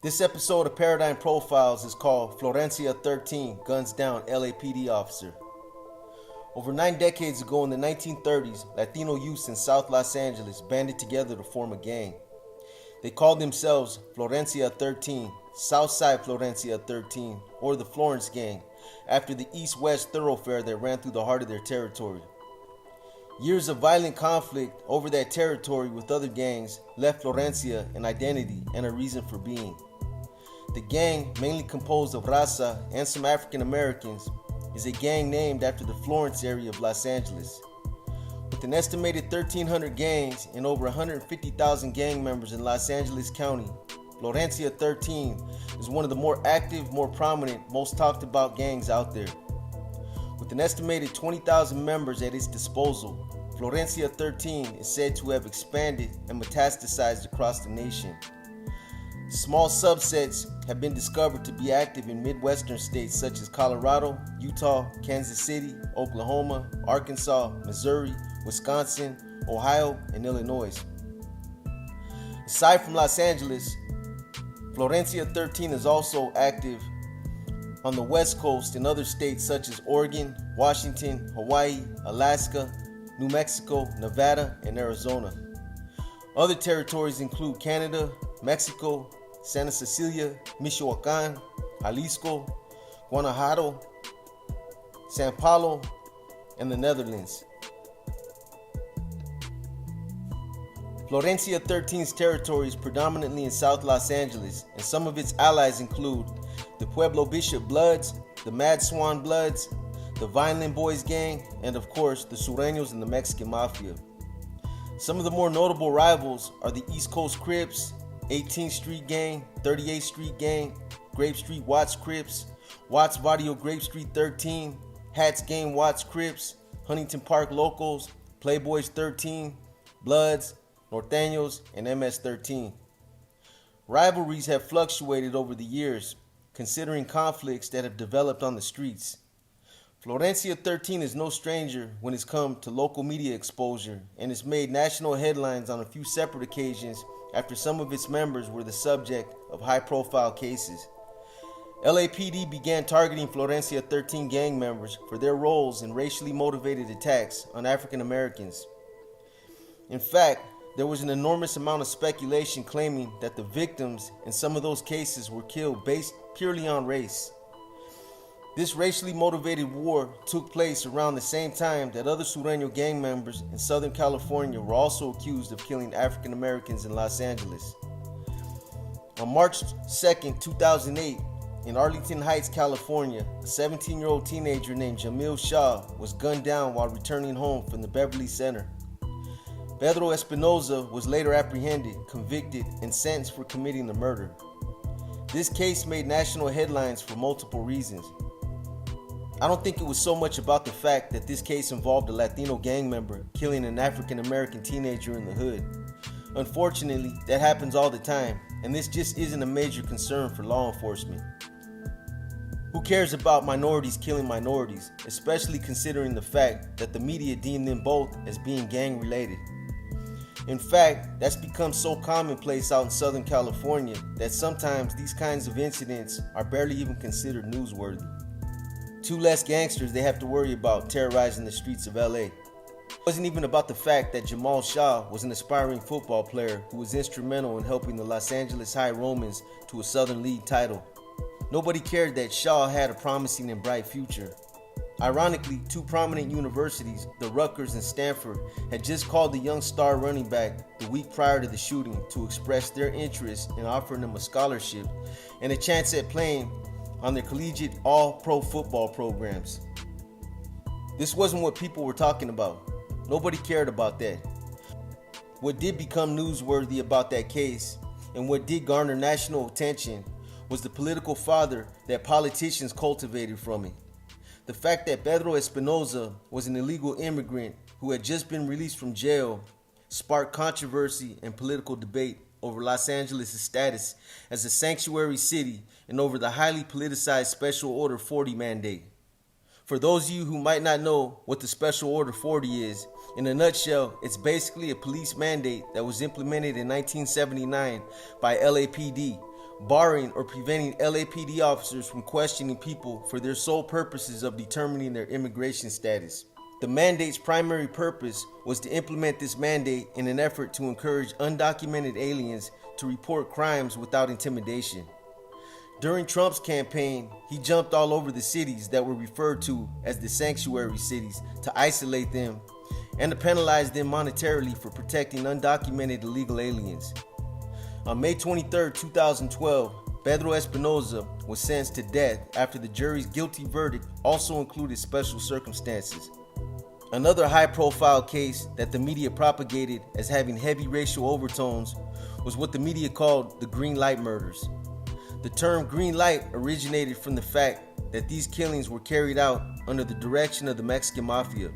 This episode of Paradigm Profiles is called Florencia 13 Guns Down LAPD Officer. Over 9 decades ago in the 1930s, Latino youths in South Los Angeles banded together to form a gang. They called themselves Florencia 13, Southside Florencia 13, or the Florence Gang, after the east-west thoroughfare that ran through the heart of their territory. Years of violent conflict over that territory with other gangs left Florencia an identity and a reason for being. The gang, mainly composed of Raza and some African Americans, is a gang named after the Florence area of Los Angeles. With an estimated 1,300 gangs and over 150,000 gang members in Los Angeles County, Florencia 13 is one of the more active, more prominent, most talked about gangs out there. With an estimated 20,000 members at its disposal, Florencia 13 is said to have expanded and metastasized across the nation. Small subsets have been discovered to be active in Midwestern states such as Colorado, Utah, Kansas City, Oklahoma, Arkansas, Missouri, Wisconsin, Ohio, and Illinois. Aside from Los Angeles, Florencia 13 is also active on the West Coast in other states such as Oregon, Washington, Hawaii, Alaska, New Mexico, Nevada, and Arizona. Other territories include Canada, Mexico, Santa Cecilia, Michoacan, Jalisco, Guanajuato, Sao Paulo, and the Netherlands. Florencia 13's territory is predominantly in South Los Angeles, and some of its allies include the Pueblo Bishop Bloods, the Mad Swan Bloods, the Vineland Boys Gang, and of course the Sureños and the Mexican Mafia. Some of the more notable rivals are the East Coast Crips, 18th Street Gang, 38th Street Gang, Grape Street Watts Crips, Watts Barrio Grape Street 13, Hats Gang Watts Crips, Huntington Park Locals, Playboys 13, Bloods, Norteños, and MS 13. Rivalries have fluctuated over the years, considering conflicts that have developed on the streets. Florencia 13 is no stranger when it's come to local media exposure and has made national headlines on a few separate occasions after some of its members were the subject of high-profile cases. LAPD began targeting Florencia 13 gang members for their roles in racially motivated attacks on African Americans. In fact, there was an enormous amount of speculation claiming that the victims in some of those cases were killed based purely on race. This racially motivated war took place around the same time that other Sureño gang members in Southern California were also accused of killing African Americans in Los Angeles. On March 2, 2008, in Arlington Heights, California, a 17-year-old teenager named Jamil Shaw was gunned down while returning home from the Beverly Center. Pedro Espinoza was later apprehended, convicted, and sentenced for committing the murder. This case made national headlines for multiple reasons. I don't think it was so much about the fact that this case involved a Latino gang member killing an African American teenager in the hood. Unfortunately, that happens all the time, and this just isn't a major concern for law enforcement. Who cares about minorities killing minorities, especially considering the fact that the media deem them both as being gang related? In fact, that's become so commonplace out in Southern California that sometimes these kinds of incidents are barely even considered newsworthy. 2 less gangsters they have to worry about terrorizing the streets of LA. It wasn't even about the fact that Jamal Shaw was an aspiring football player who was instrumental in helping the Los Angeles High Romans to a Southern League title. Nobody cared that Shaw had a promising and bright future. Ironically, 2 prominent universities, the Rutgers and Stanford, had just called the young star running back the week prior to the shooting to express their interest in offering him a scholarship and a chance at playing on their collegiate all-pro football programs. This wasn't what people were talking about. Nobody cared about that. What did become newsworthy about that case, and what did garner national attention, was the political fodder that politicians cultivated from it. The fact that Pedro Espinoza was an illegal immigrant who had just been released from jail sparked controversy and political debate over Los Angeles' status as a sanctuary city and over the highly politicized Special Order 40 mandate. For those of you who might not know what the Special Order 40 is, in a nutshell, it's basically a police mandate that was implemented in 1979 by LAPD, barring or preventing LAPD officers from questioning people for their sole purposes of determining their immigration status. The mandate's primary purpose was to implement this mandate in an effort to encourage undocumented aliens to report crimes without intimidation. During Trump's campaign, he jumped all over the cities that were referred to as the sanctuary cities to isolate them and to penalize them monetarily for protecting undocumented illegal aliens. On May 23, 2012, Pedro Espinoza was sentenced to death after the jury's guilty verdict also included special circumstances. Another high-profile case that the media propagated as having heavy racial overtones was what the media called the green light murders. The term green light originated from the fact that these killings were carried out under the direction of the Mexican Mafia.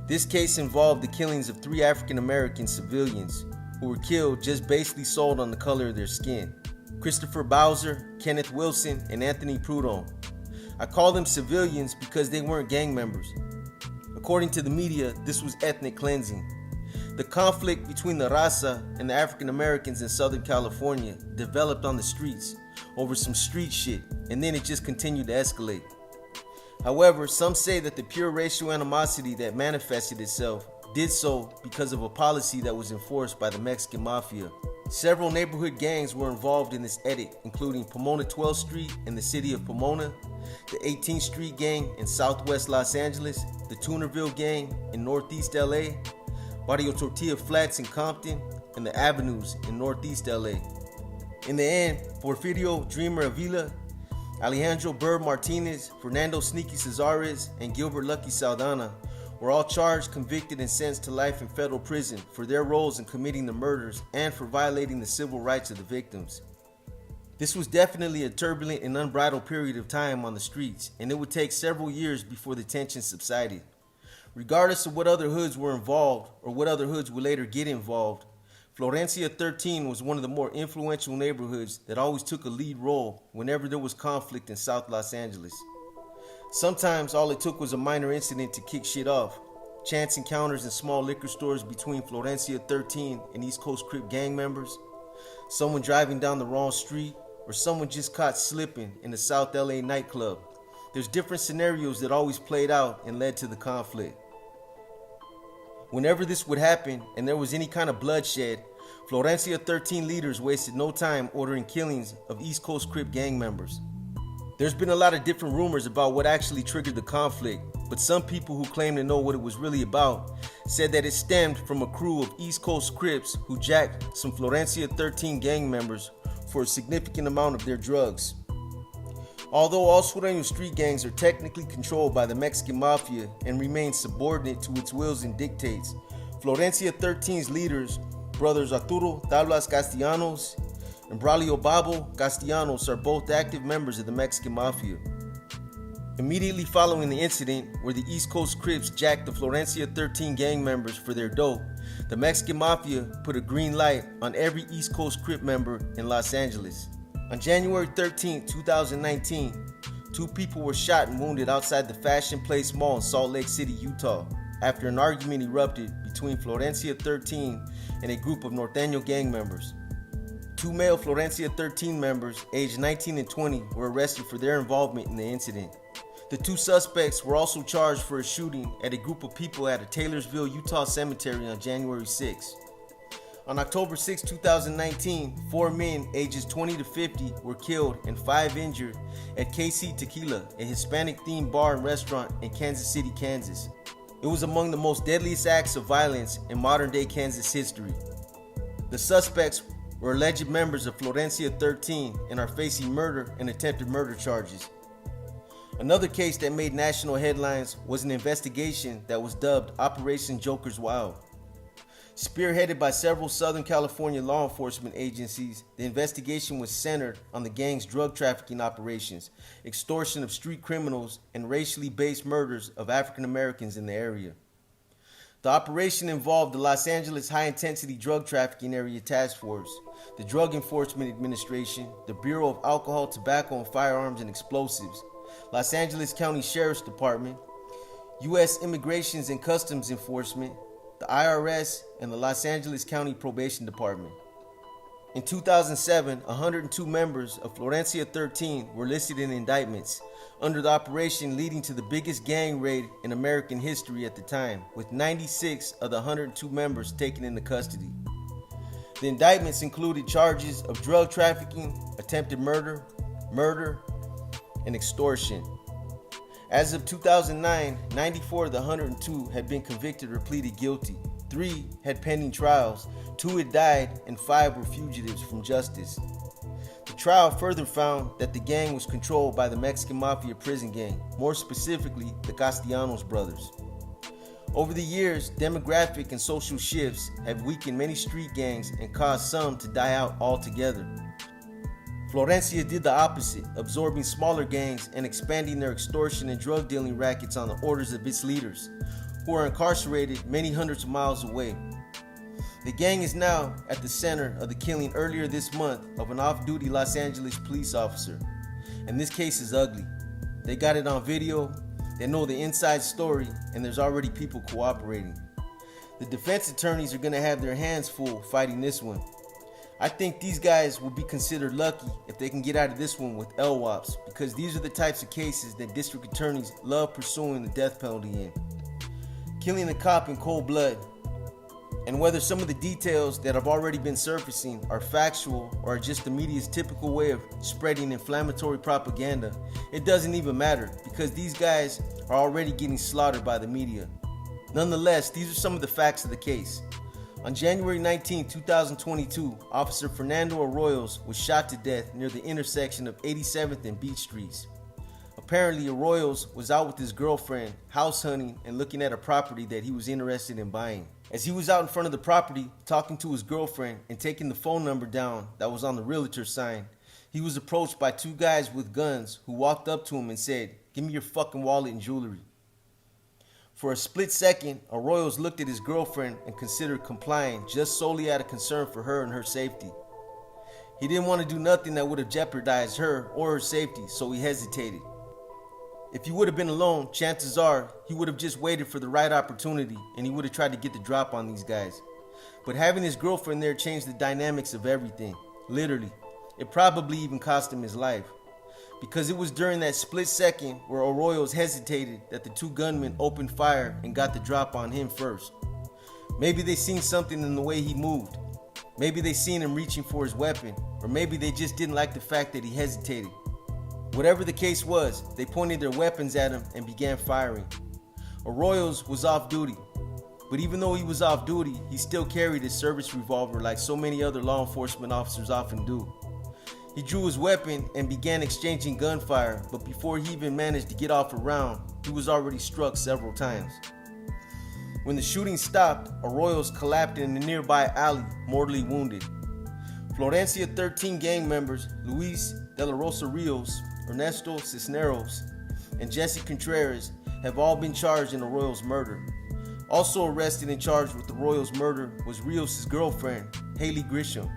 This case involved the killings of 3 African-American civilians who were killed just basically sold on the color of their skin: Christopher Bowser, Kenneth Wilson, and Anthony Prudhomme. I call them civilians because they weren't gang members. According to the media, this was ethnic cleansing. The conflict between the Raza and the African Americans in Southern California developed on the streets over some street shit, and then it just continued to escalate. However, some say that the pure racial animosity that manifested itself did so because of a policy that was enforced by the Mexican Mafia. Several neighborhood gangs were involved in this edict, including Pomona 12th Street in the city of Pomona, the 18th Street Gang in Southwest Los Angeles, the Tunerville Gang in Northeast LA, Barrio Tortilla Flats in Compton, and the Avenues in Northeast LA. In the end, Porfirio Dreamer Avila, Alejandro Burr Martinez, Fernando Sneaky Cesares, and Gilbert Lucky Saldana were all charged, convicted, and sentenced to life in federal prison for their roles in committing the murders and for violating the civil rights of the victims. This was definitely a turbulent and unbridled period of time on the streets, and it would take several years before the tension subsided. Regardless of what other hoods were involved or what other hoods would later get involved, Florencia 13 was one of the more influential neighborhoods that always took a lead role whenever there was conflict in South Los Angeles. Sometimes all it took was a minor incident to kick shit off. Chance encounters in small liquor stores between Florencia 13 and East Coast Crip gang members, someone driving down the wrong street, or someone just caught slipping in a South LA nightclub. There's different scenarios that always played out and led to the conflict. Whenever this would happen and there was any kind of bloodshed, Florencia 13 leaders wasted no time ordering killings of East Coast Crip gang members. There's been a lot of different rumors about what actually triggered the conflict, but some people who claim to know what it was really about said that it stemmed from a crew of East Coast Crips who jacked some Florencia 13 gang members for a significant amount of their drugs. Although all Sureño street gangs are technically controlled by the Mexican Mafia and remain subordinate to its wills and dictates, Florencia 13's leaders, brothers Arturo Tablas Castellanos and Braulio Babo Castellanos, are both active members of the Mexican Mafia. Immediately following the incident where the East Coast Crips jacked the Florencia 13 gang members for their dope, the Mexican Mafia put a green light on every East Coast Crip member in Los Angeles. On January 13, 2019, 2 people were shot and wounded outside the Fashion Place Mall in Salt Lake City, Utah, after an argument erupted between Florencia 13 and a group of Norteño gang members. 2 male Florencia 13 members, aged 19 and 20, were arrested for their involvement in the incident. The 2 suspects were also charged for a shooting at a group of people at a Taylorsville, Utah cemetery on January 6. On October 6, 2019, 4 men ages 20 to 50 were killed and 5 injured at KC Tequila, a Hispanic-themed bar and restaurant in Kansas City, Kansas. It was among the most deadliest acts of violence in modern-day Kansas history. The suspects were alleged members of Florencia 13 and are facing murder and attempted murder charges. Another case that made national headlines was an investigation that was dubbed Operation Joker's Wild. Spearheaded by several Southern California law enforcement agencies, the investigation was centered on the gang's drug trafficking operations, extortion of street criminals, and racially based murders of African Americans in the area. The operation involved the Los Angeles High Intensity Drug Trafficking Area Task Force, the Drug Enforcement Administration, the Bureau of Alcohol, Tobacco, and Firearms and Explosives, Los Angeles County Sheriff's Department, U.S. Immigrations and Customs Enforcement, the IRS, and the Los Angeles County Probation Department. In 2007, 102 members of Florencia 13 were listed in indictments under the operation leading to the biggest gang raid in American history at the time, with 96 of the 102 members taken into custody. The indictments included charges of drug trafficking, attempted murder, and extortion. As of 2009, 94 of the 102 had been convicted or pleaded guilty. 3 had pending trials, 2 had died, and 5 were fugitives from justice. The trial further found that the gang was controlled by the Mexican Mafia prison gang, more specifically the Castellanos brothers. Over the years, demographic and social shifts have weakened many street gangs and caused some to die out altogether. Florencia did the opposite, absorbing smaller gangs and expanding their extortion and drug dealing rackets on the orders of its leaders, who are incarcerated many hundreds of miles away. The gang is now at the center of the killing earlier this month of an off-duty Los Angeles police officer. And this case is ugly. They got it on video, they know the inside story, and there's already people cooperating. The defense attorneys are going to have their hands full fighting this one. I think these guys will be considered lucky if they can get out of this one with LWOPs, because these are the types of cases that district attorneys love pursuing the death penalty in. Killing a cop in cold blood, and whether some of the details that have already been surfacing are factual or are just the media's typical way of spreading inflammatory propaganda, it doesn't even matter, because these guys are already getting slaughtered by the media. Nonetheless, these are some of the facts of the case. On January 19, 2022, Officer Fernando Arroyales was shot to death near the intersection of 87th and Beach Streets. Apparently, Arroyales was out with his girlfriend, house hunting, and looking at a property that he was interested in buying. As he was out in front of the property, talking to his girlfriend and taking the phone number down that was on the realtor sign, he was approached by 2 guys with guns who walked up to him and said, "Give me your fucking wallet and jewelry." For a split second, Arroyales looked at his girlfriend and considered complying just solely out of concern for her and her safety. He didn't want to do nothing that would have jeopardized her or her safety, so he hesitated. If he would have been alone, chances are he would have just waited for the right opportunity and he would have tried to get the drop on these guys. But having his girlfriend there changed the dynamics of everything. Literally. It probably even cost him his life. Because it was during that split second where Arroyales hesitated that the 2 gunmen opened fire and got the drop on him first. Maybe they seen something in the way he moved. Maybe they seen him reaching for his weapon. Or maybe they just didn't like the fact that he hesitated. Whatever the case was, they pointed their weapons at him and began firing. Arroyales was off duty. But even though he was off duty, he still carried his service revolver like so many other law enforcement officers often do. He drew his weapon and began exchanging gunfire, but before he even managed to get off a round, he was already struck several times. When the shooting stopped, Arroyales collapsed in a nearby alley, mortally wounded. Florencia 13 gang members Luis de la Rosa Rios, Ernesto Cisneros, and Jesse Contreras have all been charged in Arroyales' murder. Also arrested and charged with Arroyales' murder was Rios' girlfriend, Haley Grisham.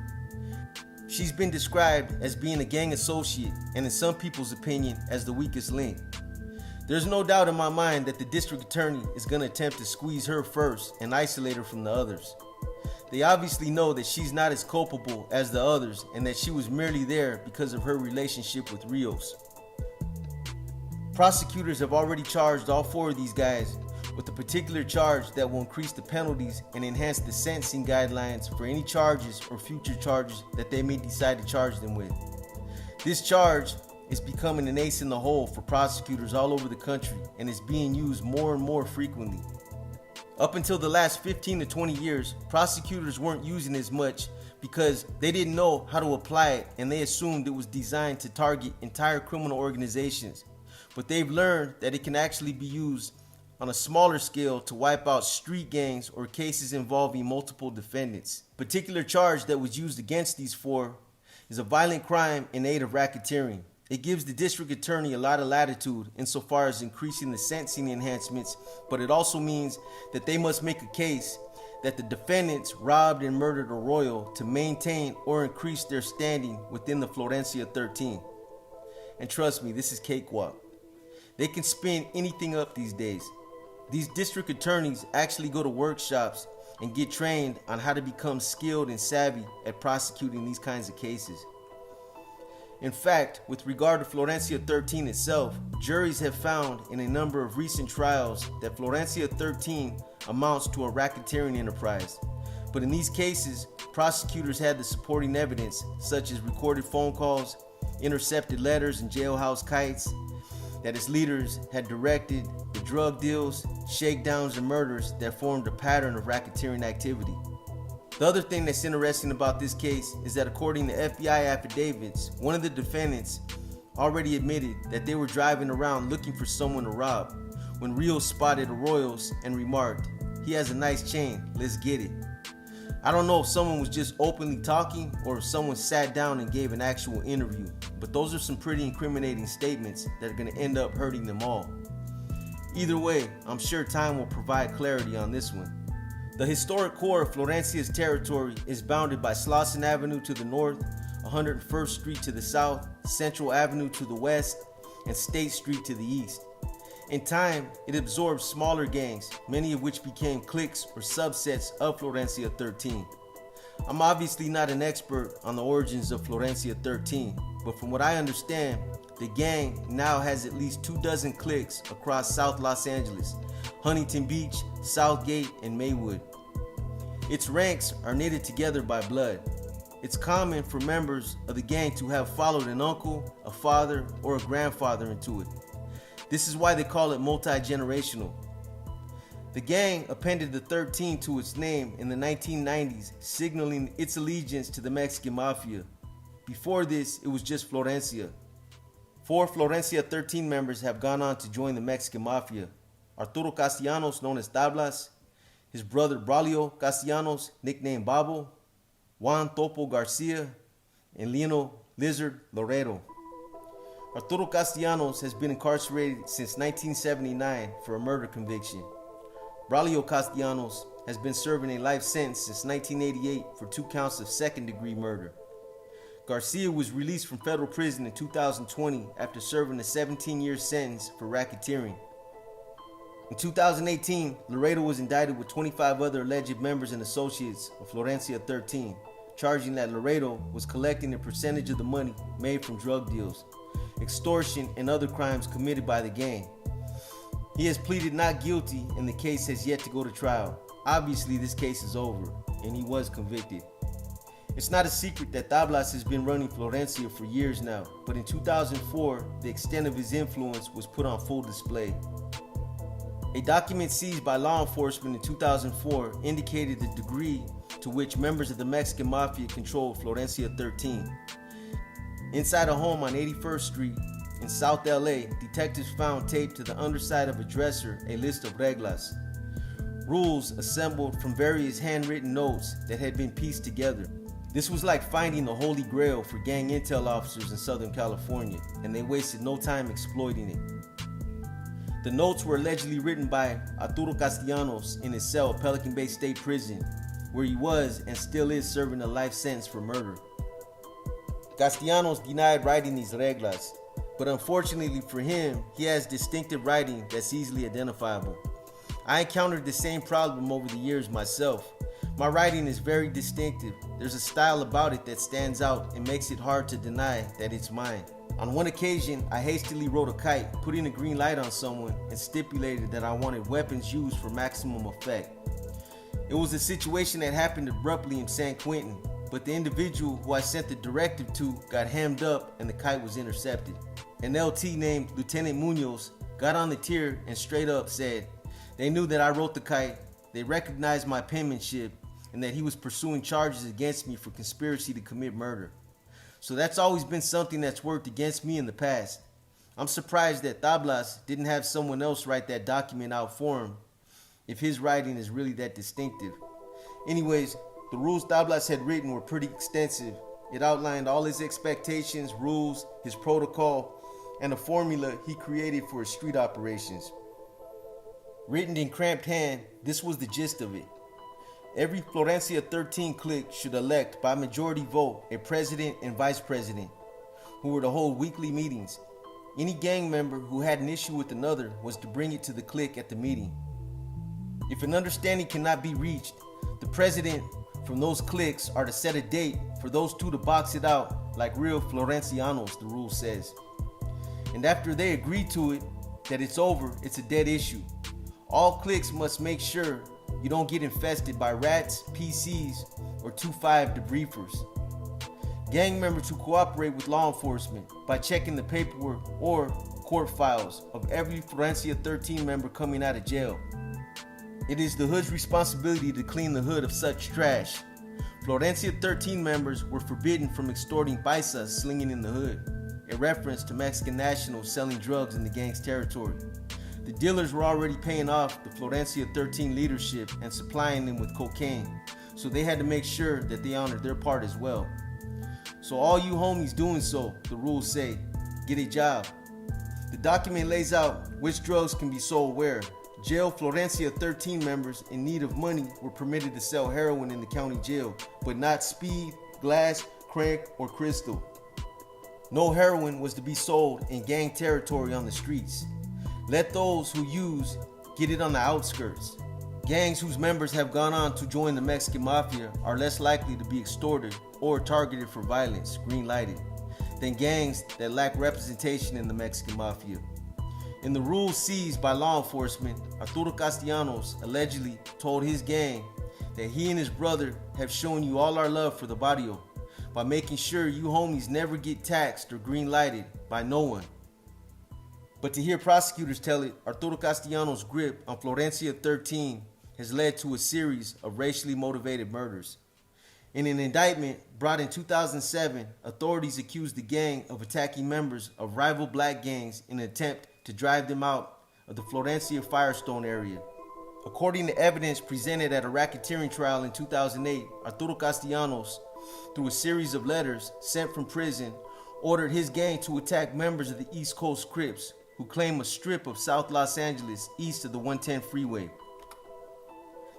She's been described as being a gang associate and in some people's opinion as the weakest link. There's no doubt in my mind that the district attorney is going to attempt to squeeze her first and isolate her from the others. They obviously know that she's not as culpable as the others and that she was merely there because of her relationship with Rios. Prosecutors have already charged all 4 of these guys with a particular charge that will increase the penalties and enhance the sentencing guidelines for any charges or future charges that they may decide to charge them with. This charge is becoming an ace in the hole for prosecutors all over the country and is being used more and more frequently. Up until the last 15 to 20 years, prosecutors weren't using it as much because they didn't know how to apply it and they assumed it was designed to target entire criminal organizations. But they've learned that it can actually be used on a smaller scale to wipe out street gangs or cases involving multiple defendants. A particular charge that was used against these 4 is a violent crime in aid of racketeering. It gives the district attorney a lot of latitude insofar as increasing the sentencing enhancements, but it also means that they must make a case that the defendants robbed and murdered Arroyo to maintain or increase their standing within the Florencia 13. And trust me, this is cakewalk. They can spin anything up these days. These district attorneys actually go to workshops and get trained on how to become skilled and savvy at prosecuting these kinds of cases. In fact, with regard to Florencia 13 itself, juries have found in a number of recent trials that Florencia 13 amounts to a racketeering enterprise. But in these cases, prosecutors had the supporting evidence, such as recorded phone calls, intercepted letters, and jailhouse kites, that its leaders had directed the drug deals, shakedowns, and murders that formed a pattern of racketeering activity. The other thing that's interesting about this case is that according to FBI affidavits, one of the defendants already admitted that they were driving around looking for someone to rob when Rios spotted Arroyales and remarked, "He has a nice chain, let's get it." I don't know if someone was just openly talking or if someone sat down and gave an actual interview, but those are some pretty incriminating statements that are going to end up hurting them all. Either way, I'm sure time will provide clarity on this one. The historic core of Florencia's territory is bounded by Slauson Avenue to the north, 101st Street to the south, Central Avenue to the west, and State Street to the east. In time, it absorbed smaller gangs, many of which became cliques or subsets of Florencia 13. I'm obviously not an expert on the origins of Florencia 13, but from what I understand, the gang now has at least 24 cliques across South Los Angeles, Huntington Beach, Southgate, and Maywood. Its ranks are knitted together by blood. It's common for members of the gang to have followed an uncle, a father, or a grandfather into it. This is why they call it multi-generational. The gang appended the 13 to its name in the 1990s, signaling its allegiance to the Mexican Mafia. Before this, it was just Florencia. 4 Florencia 13 members have gone on to join the Mexican Mafia. Arturo Castellanos, known as Tablas, his brother Braulio Castellanos, nicknamed Babo, Juan Topo Garcia, and Lino Lizard Loreto. Arturo Castellanos has been incarcerated since 1979 for a murder conviction. Braulio Castellanos has been serving a life sentence since 1988 for 2 counts of second-degree murder. Garcia was released from federal prison in 2020 after serving a 17-year sentence for racketeering. In 2018, Loreto was indicted with 25 other alleged members and associates of Florencia 13, charging that Loreto was collecting a percentage of the money made from drug deals, extortion, and other crimes committed by the gang. He has pleaded not guilty and the case has yet to go to trial. Obviously, this case is over, and he was convicted. It's not a secret that Tablas has been running Florencia for years now, but in 2004, the extent of his influence was put on full display. A document seized by law enforcement in 2004 indicated the degree to which members of the Mexican Mafia controlled Florencia 13. Inside a home on 81st Street in South LA, detectives found taped to the underside of a dresser a list of reglas, rules assembled from various handwritten notes that had been pieced together. This was like finding the holy grail for gang intel officers in Southern California, and they wasted no time exploiting it. The notes were allegedly written by Arturo Castellanos in his cell at Pelican Bay State Prison, where he was and still is serving a life sentence for murder. Castellanos denied writing these reglas, but unfortunately for him, he has distinctive writing that's easily identifiable. I encountered the same problem over the years myself. My writing is very distinctive. There's a style about it that stands out and makes it hard to deny that it's mine. On one occasion, I hastily wrote a kite, putting a green light on someone, and stipulated that I wanted weapons used for maximum effect. It was a situation that happened abruptly in San Quentin, but the individual who I sent the directive to got hemmed up and the kite was intercepted. An LT named Lieutenant Munoz got on the tier and straight up said they knew that I wrote the kite, they recognized my penmanship, and that he was pursuing charges against me for conspiracy to commit murder. So that's always been something that's worked against me in the past. I'm surprised that Tablas didn't have someone else write that document out for him if his writing is really that distinctive. Anyways, the rules Tablas had written were pretty extensive. It outlined all his expectations, rules, his protocol, and a formula he created for his street operations. Written in cramped hand, this was the gist of it. Every Florencia 13 clique should elect by majority vote a president and vice president, who were to hold weekly meetings. Any gang member who had an issue with another was to bring it to the clique at the meeting. If an understanding cannot be reached, The president from those cliques are to set a date for those two to box it out like real Florencianos, the rule says. And after they agree to it, that it's over, it's a dead issue. All cliques must make sure you don't get infested by rats, PCs, or 2-5 debriefers. Gang members who cooperate with law enforcement by checking the paperwork or court files of every Florencia 13 member coming out of jail. It is the hood's responsibility to clean the hood of such trash. Florencia 13 members were forbidden from extorting paisas slinging in the hood, a reference to Mexican nationals selling drugs in the gang's territory. The dealers were already paying off the Florencia 13 leadership and supplying them with cocaine, so they had to make sure that they honored their part as well. So all you homies doing so, the rules say, get a job. The document lays out which drugs can be sold where. Jail Florencia 13 members in need of money were permitted to sell heroin in the county jail, but not speed, glass, crank, or crystal. No heroin was to be sold in gang territory on the streets. Let those who use get it on the outskirts. Gangs whose members have gone on to join the Mexican Mafia are less likely to be extorted or targeted for violence, green-lighted, than gangs that lack representation in the Mexican Mafia. In the rules seized by law enforcement, Arturo Castellanos allegedly told his gang that he and his brother have shown you all our love for the barrio by making sure you homies never get taxed or green-lighted by no one. But to hear prosecutors tell it, Arturo Castellanos' grip on Florencia 13 has led to a series of racially motivated murders. In an indictment brought in 2007, authorities accused the gang of attacking members of rival black gangs in an attempt to drive them out of the Florencia Firestone area. According to evidence presented at a racketeering trial in 2008, Arturo Castellanos, through a series of letters sent from prison, ordered his gang to attack members of the East Coast Crips who claim a strip of South Los Angeles east of the 110 freeway.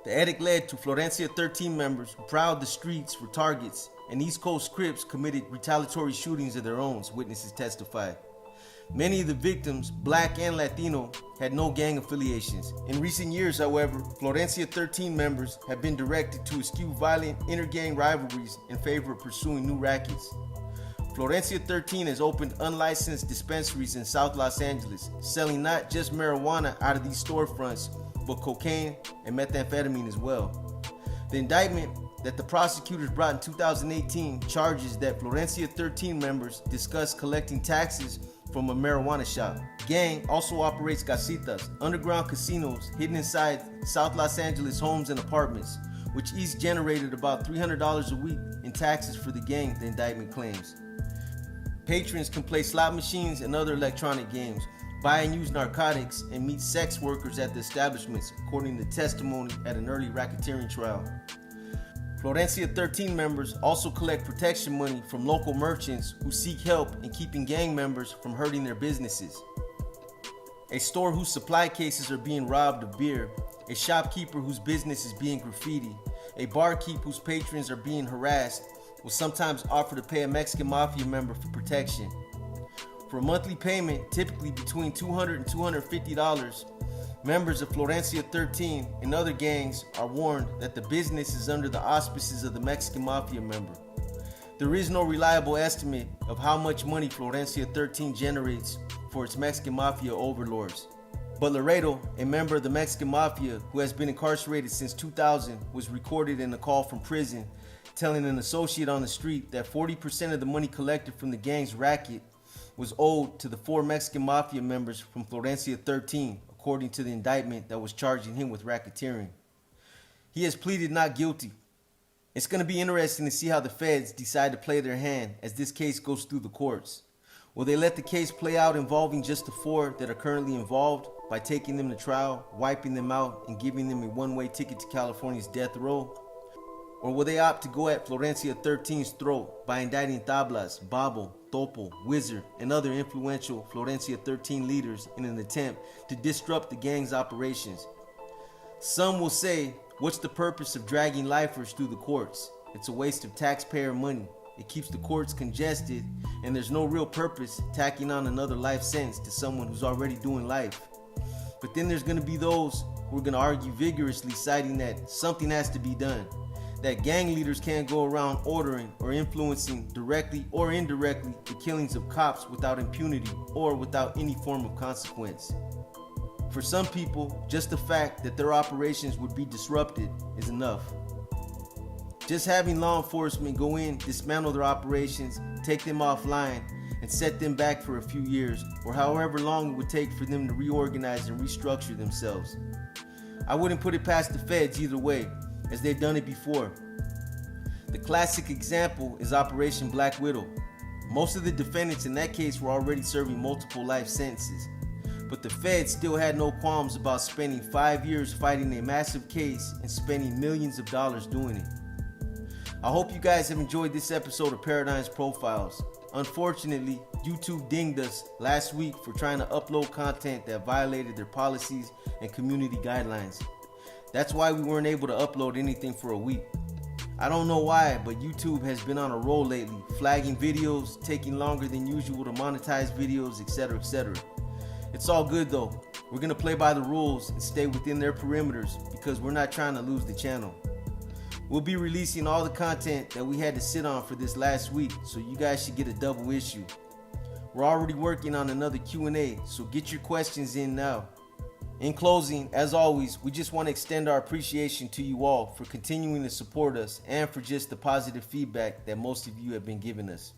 The edict led to Florencia 13 members who prowled the streets for targets, and East Coast Crips committed retaliatory shootings of their own, witnesses testified. Many of the victims, black and Latino, had no gang affiliations. In recent years, however, Florencia 13 members have been directed to eschew violent inter-gang rivalries in favor of pursuing new rackets. Florencia 13 has opened unlicensed dispensaries in South Los Angeles, selling not just marijuana out of these storefronts, but cocaine and methamphetamine as well. The indictment that the prosecutors brought in 2018 charges that Florencia 13 members discussed collecting taxes from a marijuana shop. The gang also operates casitas, underground casinos hidden inside South Los Angeles homes and apartments, which each generated about $300 a week in taxes for the gang, the indictment claims. Patrons can play slot machines and other electronic games, buy and use narcotics, and meet sex workers at the establishments, according to testimony at an early racketeering trial. Florencia 13 members also collect protection money from local merchants who seek help in keeping gang members from hurting their businesses. A store whose supply cases are being robbed of beer, a shopkeeper whose business is being graffiti, a barkeep whose patrons are being harassed will sometimes offer to pay a Mexican Mafia member for protection. For a monthly payment, typically between $200 and $250, members of Florencia 13 and other gangs are warned that the business is under the auspices of the Mexican Mafia member. There is no reliable estimate of how much money Florencia 13 generates for its Mexican Mafia overlords. But Laredo, a member of the Mexican Mafia who has been incarcerated since 2000, was recorded in a call from prison telling an associate on the street that 40% of the money collected from the gang's racket was owed to the 4 Mexican Mafia members from Florencia 13, according to the indictment that was charging him with racketeering. He has pleaded not guilty. It's going to be interesting to see how the feds decide to play their hand as this case goes through the courts. Will they let the case play out involving just the 4 that are currently involved by taking them to trial, wiping them out, and giving them a one-way ticket to California's death row? Or will they opt to go at Florencia 13's throat by indicting Tablas, Babo, Topo, Wizard, and other influential Florencia 13 leaders in an attempt to disrupt the gang's operations? Some will say, what's the purpose of dragging lifers through the courts? It's a waste of taxpayer money. It keeps the courts congested, and there's no real purpose tacking on another life sentence to someone who's already doing life. But then there's going to be those we're going to argue vigorously, citing that something has to be done. That gang leaders can't go around ordering or influencing directly or indirectly the killings of cops without impunity or without any form of consequence. For some people, just the fact that their operations would be disrupted is enough. Just having law enforcement go in, dismantle their operations, take them offline, and set them back for a few years, or however long it would take for them to reorganize and restructure themselves. I wouldn't put it past the feds either way, as they've done it before. The classic example is Operation Black Widow. Most of the defendants in that case were already serving multiple life sentences, but the feds still had no qualms about spending 5 years fighting a massive case and spending millions of dollars doing it. I hope you guys have enjoyed this episode of Paradigms Profiles. Unfortunately, YouTube dinged us last week for trying to upload content that violated their policies and community guidelines. That's why we weren't able to upload anything for a week. I don't know why, but YouTube has been on a roll lately, flagging videos, taking longer than usual to monetize videos, etc., etc. It's all good though. We're gonna play by the rules and stay within their perimeters because we're not trying to lose the channel. We'll be releasing all the content that we had to sit on for this last week, so you guys should get a double issue. We're already working on another Q&A, so get your questions in now. In closing, as always, we just want to extend our appreciation to you all for continuing to support us and for just the positive feedback that most of you have been giving us.